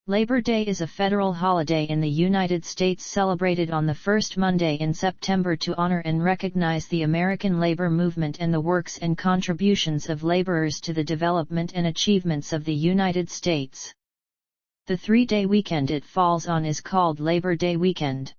Labor Day is a federal holiday in the United States celebrated on the first Monday in September to honor and recognize the American labor movement and the works and contributions of laborers to the development and achievements of the United States. The three-day weekend it falls on is called Labor Day weekend.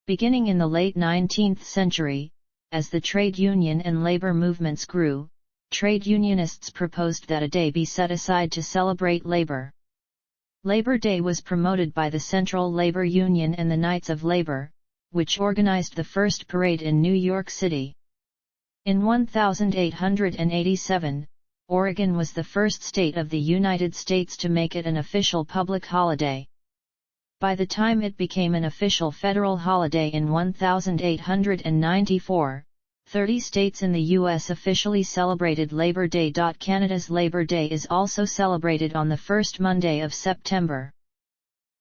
Beginning in the late 19th century, as the trade union and labor movements grew, trade unionists proposed that a day be set aside to celebrate labor. Labor Day was promoted by the Central Labor Union and the Knights of Labor, which organized the first parade in New York City. In 1887, Oregon was the first state of the United States to make it an official public holiday. By the time it became an official federal holiday in 1894, 30 states in the U.S. officially celebrated Labor Day. Canada's Labor Day is also celebrated on the first Monday of September.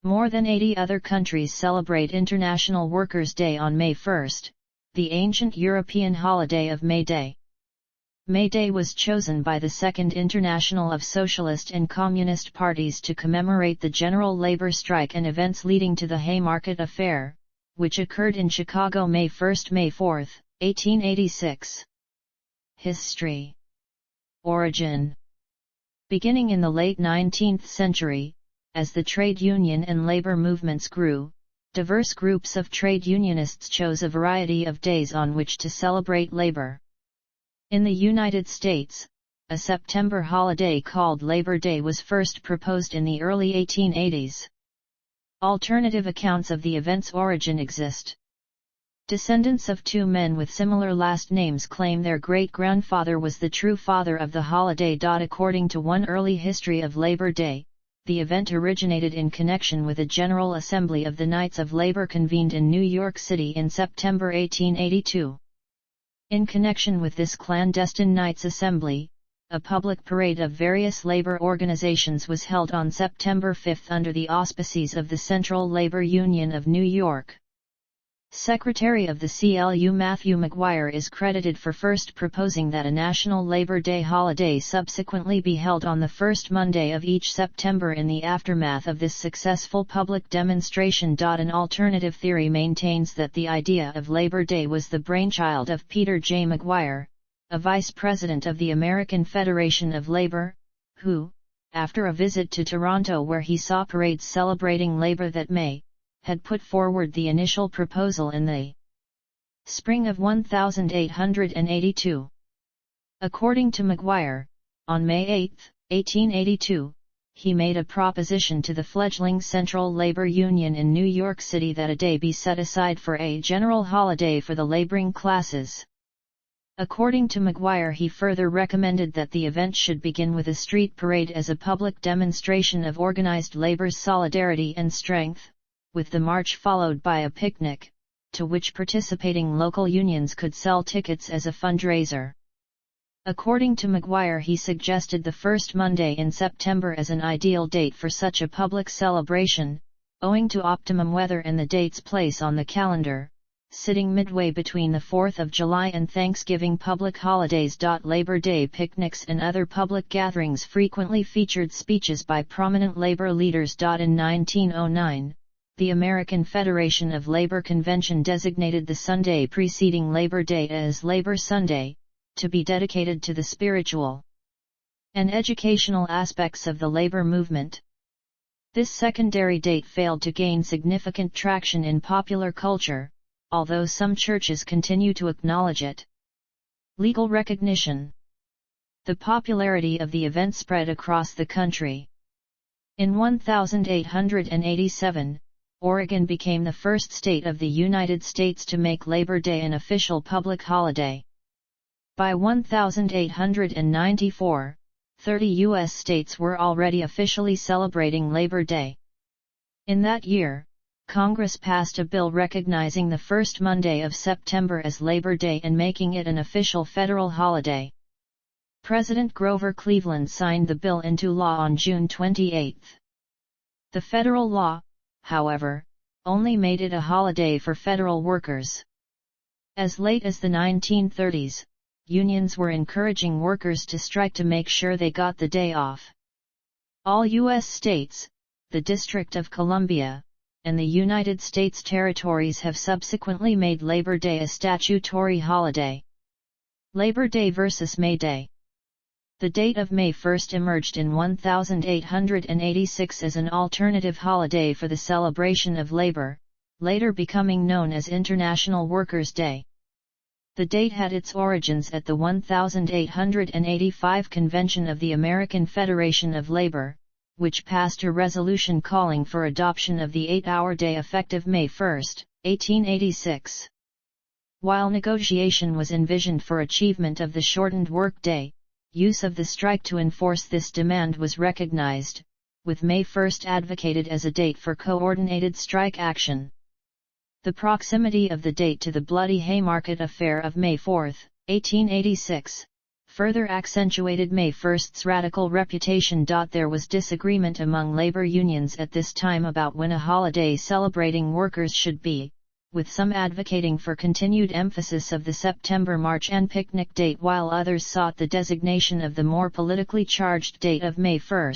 More than 80 other countries celebrate International Workers' Day on May 1, the ancient European holiday of May Day. May Day was chosen by the Second International of Socialist and Communist parties to commemorate the general labor strike and events leading to the Haymarket Affair, which occurred in Chicago May 1–May 4, 1886. History. Origin. Beginning in the late 19th century, as the trade union and labor movements grew, diverse groups of trade unionists chose a variety of days on which to celebrate labor. In the United States, a September holiday called Labor Day was first proposed in the early 1880s. Alternative accounts of the event's origin exist. Descendants of two men with similar last names claim their great-grandfather was the true father of the holiday. According to one early history of Labor Day, the event originated in connection with a General Assembly of the Knights of Labor convened in New York City in September 1882. In connection with this clandestine Knights Assembly, a public parade of various labor organizations was held on September 5 under the auspices of the Central Labor Union of New York. Secretary of the CLU Matthew McGuire is credited for first proposing that a National Labor Day holiday subsequently be held on the first Monday of each September in the aftermath of this successful public demonstration. An alternative theory maintains that the idea of Labor Day was the brainchild of Peter J. McGuire, a vice president of the American Federation of Labor, who, after a visit to Toronto where he saw parades celebrating labor that May, had put forward the initial proposal in the spring of 1882. According to McGuire, on May 8, 1882, he made a proposition to the fledgling Central Labor Union in New York City that a day be set aside for a general holiday for the laboring classes. According to McGuire, he further recommended that the event should begin with a street parade as a public demonstration of organized labor's solidarity and strength, with the march followed by a picnic, to which participating local unions could sell tickets as a fundraiser. According to McGuire, he suggested the first Monday in September as an ideal date for such a public celebration, owing to optimum weather and the date's place on the calendar, sitting midway between the 4th of July and Thanksgiving public holidays. Labor Day picnics and other public gatherings frequently featured speeches by prominent labor leaders. In 1909, the American Federation of Labor Convention designated the Sunday preceding Labor Day as Labor Sunday, to be dedicated to the spiritual and educational aspects of the labor movement. This secondary date failed to gain significant traction in popular culture, although some churches continue to acknowledge it. Legal recognition. The popularity of the event spread across the country. In 1887, Oregon became the first state of the United States to make Labor Day an official public holiday. By 1894, 30 U.S. states were already officially celebrating Labor Day. In that year, Congress passed a bill recognizing the first Monday of September as Labor Day and making it an official federal holiday. President Grover Cleveland signed the bill into law on June 28. The federal law, however, only made it a holiday for federal workers. As late as the 1930s, unions were encouraging workers to strike to make sure they got the day off. All U.S. states, the District of Columbia, and the United States territories have subsequently made Labor Day a statutory holiday. Labor Day versus May Day. The date of May 1 emerged in 1886 as an alternative holiday for the celebration of labor, later becoming known as International Workers' Day. The date had its origins at the 1885 convention of the American Federation of Labor, which passed a resolution calling for adoption of the 8-hour day effective May 1, 1886. While negotiation was envisioned for achievement of the shortened workday, use of the strike to enforce this demand was recognized, with May 1 advocated as a date for coordinated strike action. The proximity of the date to the Bloody Haymarket Affair of May 4, 1886, further accentuated May 1's radical reputation. There was disagreement among labor unions at this time about when a holiday celebrating workers should be, with some advocating for continued emphasis of the September March and picnic date while others sought the designation of the more politically charged date of May 1.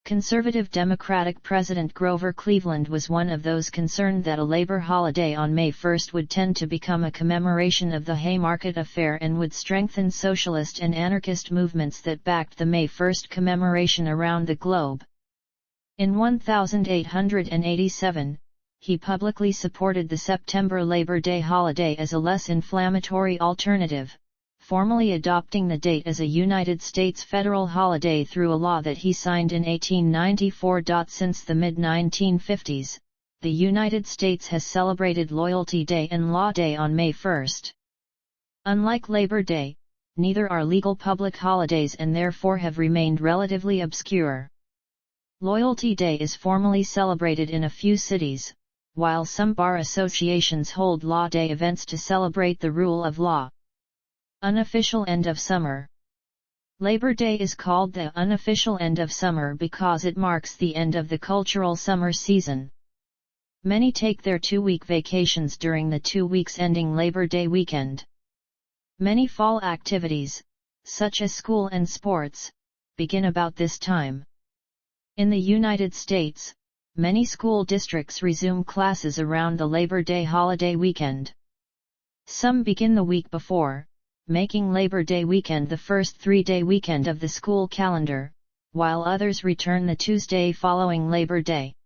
Conservative Democratic President Grover Cleveland was one of those concerned that a labor holiday on May 1 would tend to become a commemoration of the Haymarket Affair and would strengthen socialist and anarchist movements that backed the May 1 commemoration around the globe. In 1887, he publicly supported the September Labor Day holiday as a less inflammatory alternative, formally adopting the date as a United States federal holiday through a law that he signed in 1894. Since the mid-1950s, the United States has celebrated Loyalty Day and Law Day on May 1. Unlike Labor Day, neither are legal public holidays and therefore have remained relatively obscure. Loyalty Day is formally celebrated in a few cities, while some bar associations hold Law Day events to celebrate the rule of law. Unofficial end of summer. Labor Day is called the unofficial end of summer because it marks the end of the cultural summer season. Many take their 2-week vacations during the 2 weeks ending Labor Day weekend. Many fall activities, such as school and sports, begin about this time. In the United States, many school districts resume classes around the Labor Day holiday weekend. Some begin the week before, making Labor Day weekend the first 3-day weekend of the school calendar, while others return the Tuesday following Labor Day.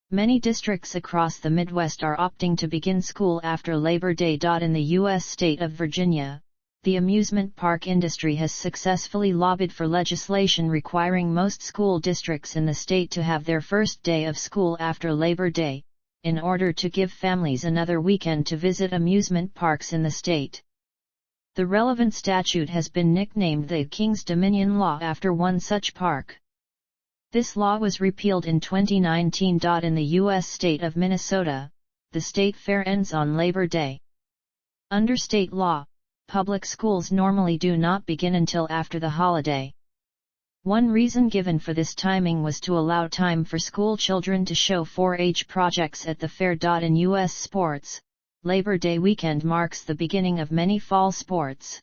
Many districts across the Midwest are opting to begin school after Labor Day. In the U.S. state of Virginia, the amusement park industry has successfully lobbied for legislation requiring most school districts in the state to have their first day of school after Labor Day, in order to give families another weekend to visit amusement parks in the state. The relevant statute has been nicknamed the King's Dominion Law after one such park. This law was repealed in 2019. In the U.S. state of Minnesota, the state fair ends on Labor Day. Under state law, public schools normally do not begin until after the holiday. One reason given for this timing was to allow time for school children to show 4-H projects at the fair. In U.S. sports, Labor Day weekend marks the beginning of many fall sports.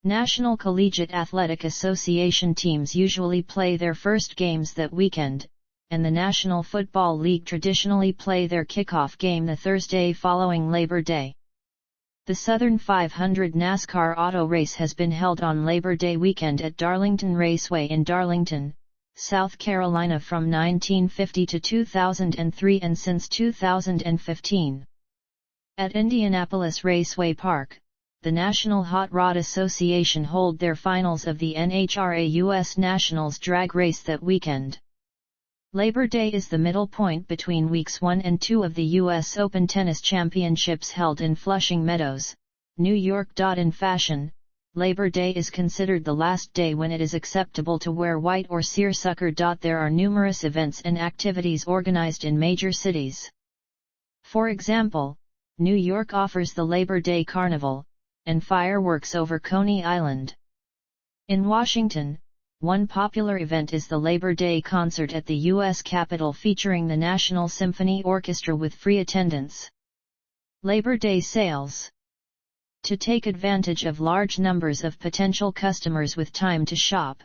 National Collegiate Athletic Association teams usually play their first games that weekend, and the National Football League traditionally play their kickoff game the Thursday following Labor Day. The Southern 500 NASCAR auto race has been held on Labor Day weekend at Darlington Raceway in Darlington, South Carolina from 1950 to 2003 and since 2015. At Indianapolis Raceway Park, the National Hot Rod Association hold their finals of the NHRA U.S. Nationals drag race that weekend. Labor Day is the middle point between weeks 1 and 2 of the U.S. Open Tennis Championships held in Flushing Meadows, New York. In fashion, Labor Day is considered the last day when it is acceptable to wear white or seersucker. There are numerous events and activities organized in major cities. For example, New York offers the Labor Day Carnival, and fireworks over Coney Island. In Washington, one popular event is the Labor Day concert at the U.S. Capitol featuring the National Symphony Orchestra with free attendance. Labor Day sales. To take advantage of large numbers of potential customers with time to shop,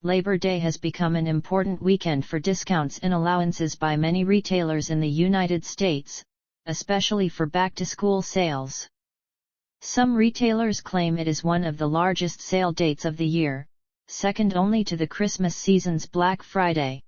Labor Day has become an important weekend for discounts and allowances by many retailers in the United States, especially for back-to-school sales. Some retailers claim it is one of the largest sale dates of the year, second only to the Christmas season's Black Friday.